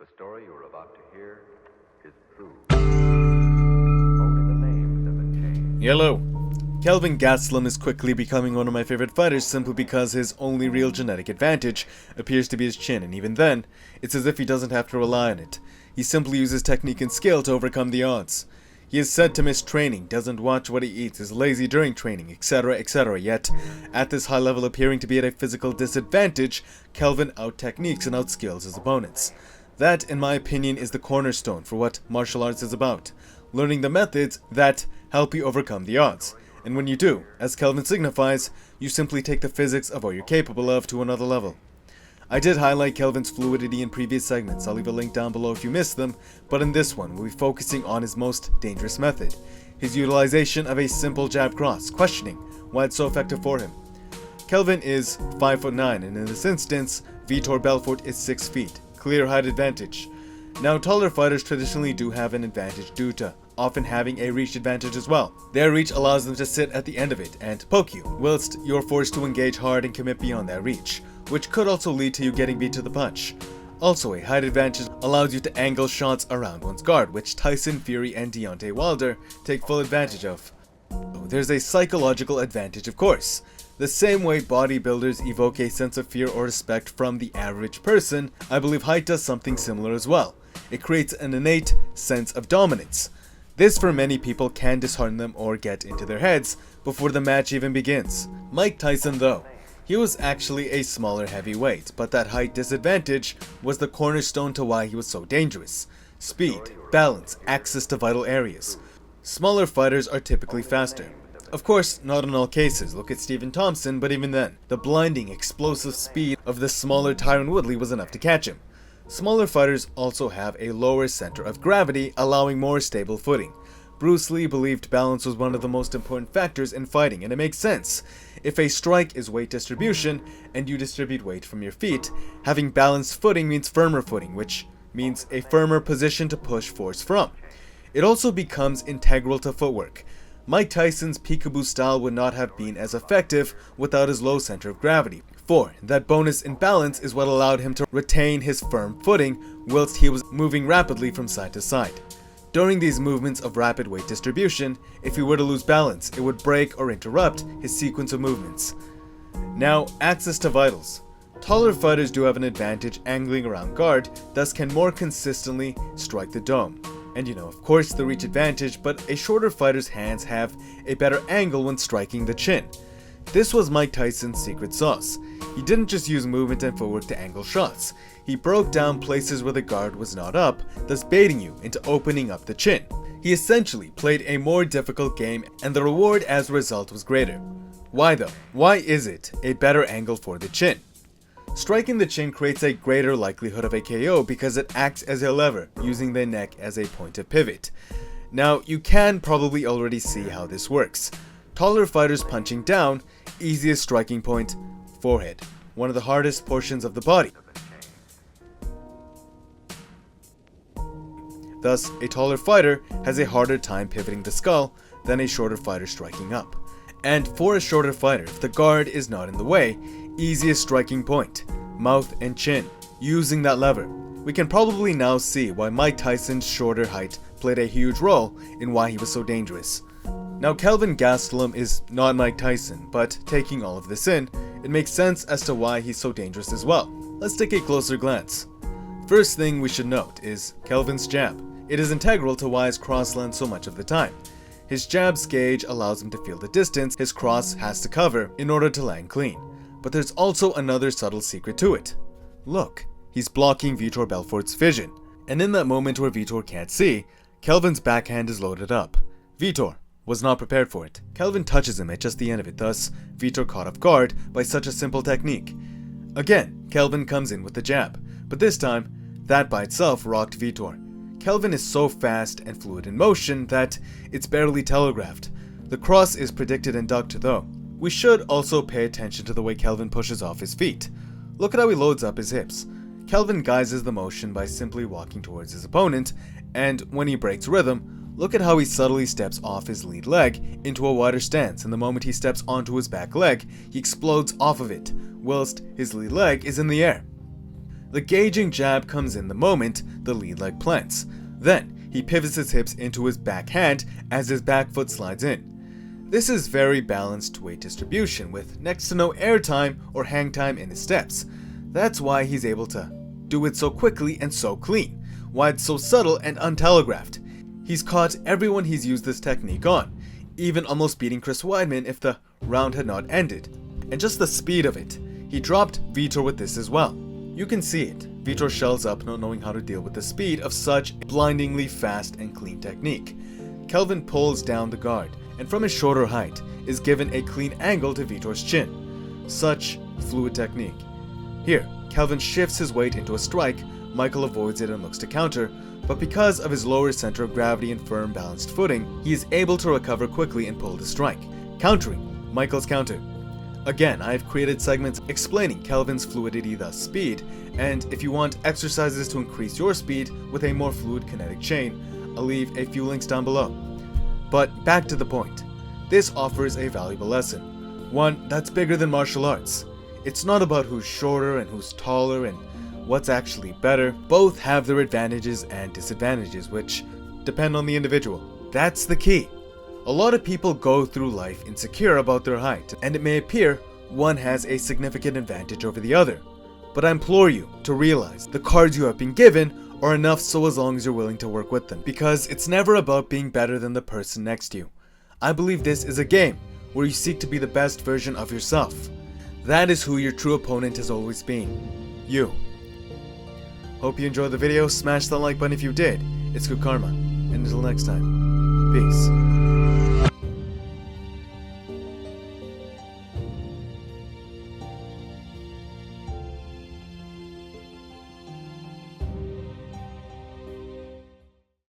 The story you are about to hear is true. Only the names have been changed. Hello. Kelvin Gastelum is quickly becoming one of my favorite fighters simply because his only real genetic advantage appears to be his chin, and even then, it's as if he doesn't have to rely on it. He simply uses technique and skill to overcome the odds. He is said to miss training, doesn't watch what he eats, is lazy during training, etc, etc, yet, at this high level appearing to be at a physical disadvantage, Kelvin out-techniques and out-skills his opponents. That, in my opinion, is the cornerstone for what martial arts is about. Learning the methods that help you overcome the odds. And when you do, as Kelvin signifies, you simply take the physics of what you're capable of to another level. I did highlight Kelvin's fluidity in previous segments, I'll leave a link down below if you missed them, but in this one we'll be focusing on his most dangerous method, his utilization of a simple jab cross, questioning why it's so effective for him. Kelvin is 5'9", and in this instance, Vitor Belfort is 6 feet, clear height advantage. Now taller fighters traditionally do have an advantage due to often having a reach advantage as well. Their reach allows them to sit at the end of it and poke you, whilst you're forced to engage hard and commit beyond that reach, which could also lead to you getting beat to the punch. Also, a height advantage allows you to angle shots around one's guard, which Tyson Fury and Deontay Wilder take full advantage of. There's a psychological advantage, of course. The same way bodybuilders evoke a sense of fear or respect from the average person, I believe height does something similar as well. It creates an innate sense of dominance. This for many people can dishearten them or get into their heads before the match even begins. Mike Tyson though, he was actually a smaller heavyweight, but that height disadvantage was the cornerstone to why he was so dangerous. Speed, balance, access to vital areas. Smaller fighters are typically faster. Of course, not in all cases, look at Stephen Thompson, but even then, the blinding, explosive speed of the smaller Tyron Woodley was enough to catch him. Smaller fighters also have a lower center of gravity, allowing more stable footing. Bruce Lee believed balance was one of the most important factors in fighting, and it makes sense. If a strike is weight distribution, and you distribute weight from your feet, having balanced footing means firmer footing, which means a firmer position to push force from. It also becomes integral to footwork. Mike Tyson's peekaboo style would not have been as effective without his low center of gravity. For that bonus in balance is what allowed him to retain his firm footing whilst he was moving rapidly from side to side. During these movements of rapid weight distribution, if he were to lose balance, it would break or interrupt his sequence of movements. Now, access to vitals. Taller fighters do have an advantage angling around guard, thus can more consistently strike the dome. And of course the reach advantage, but a shorter fighter's hands have a better angle when striking the chin. This was Mike Tyson's secret sauce. He didn't just use movement and footwork to angle shots. He broke down places where the guard was not up, thus baiting you into opening up the chin. He essentially played a more difficult game, and the reward as a result was greater. Why though? Why is it a better angle for the chin? Striking the chin creates a greater likelihood of a KO because it acts as a lever, using the neck as a point of pivot. Now, you can probably already see how this works. Taller fighters punching down, easiest striking point, forehead, one of the hardest portions of the body. Thus, a taller fighter has a harder time pivoting the skull than a shorter fighter striking up. And for a shorter fighter, if the guard is not in the way, easiest striking point, mouth and chin, using that lever. We can probably now see why Mike Tyson's shorter height played a huge role in why he was so dangerous. Now Kelvin Gastelum is not Mike Tyson, but taking all of this in, it makes sense as to why he's so dangerous as well. Let's take a closer glance. First thing we should note is Kelvin's jab. It is integral to why his cross lands so much of the time. His jab's gauge allows him to feel the distance his cross has to cover in order to land clean. But there's also another subtle secret to it. Look, he's blocking Vitor Belfort's vision. And in that moment where Vitor can't see, Kelvin's backhand is loaded up. Vitor was not prepared for it. Kelvin touches him at just the end of it, thus Vitor caught off guard by such a simple technique. Again, Kelvin comes in with the jab, but this time, that by itself rocked Vitor. Kelvin is so fast and fluid in motion that it's barely telegraphed. The cross is predicted and ducked though. We should also pay attention to the way Kelvin pushes off his feet. Look at how he loads up his hips. Kelvin guises the motion by simply walking towards his opponent, and when he breaks rhythm, look at how he subtly steps off his lead leg into a wider stance, and the moment he steps onto his back leg, he explodes off of it, whilst his lead leg is in the air. The gauging jab comes in the moment the lead leg plants. Then, he pivots his hips into his backhand as his back foot slides in. This is very balanced weight distribution with next to no air time or hang time in his steps. That's why he's able to do it so quickly and so clean, why it's so subtle and untelegraphed. He's caught everyone he's used this technique on, even almost beating Chris Weidman if the round had not ended. And just the speed of it. He dropped Vitor with this as well. You can see it. Vitor shells up not knowing how to deal with the speed of such blindingly fast and clean technique. Kelvin pulls down the guard, and from his shorter height, is given a clean angle to Vitor's chin. Such fluid technique. Here, Kelvin shifts his weight into a strike, Michael avoids it and looks to counter, but because of his lower center of gravity and firm balanced footing, he is able to recover quickly and pull the strike, countering Michael's counter. Again, I have created segments explaining Kelvin's fluidity, thus speed, and if you want exercises to increase your speed with a more fluid kinetic chain, I'll leave a few links down below. But back to the point. This offers a valuable lesson, one that's bigger than martial arts. It's not about who's shorter and who's taller and what's actually better. Both have their advantages and disadvantages, which depend on the individual. That's the key. A lot of people go through life insecure about their height, and it may appear one has a significant advantage over the other. But I implore you to realize the cards you have been given are enough so as long as you're willing to work with them, because it's never about being better than the person next to you. I believe this is a game where you seek to be the best version of yourself. That is who your true opponent has always been. You. Hope you enjoyed the video. Smash the like button if you did. It's good karma. And until next time, peace.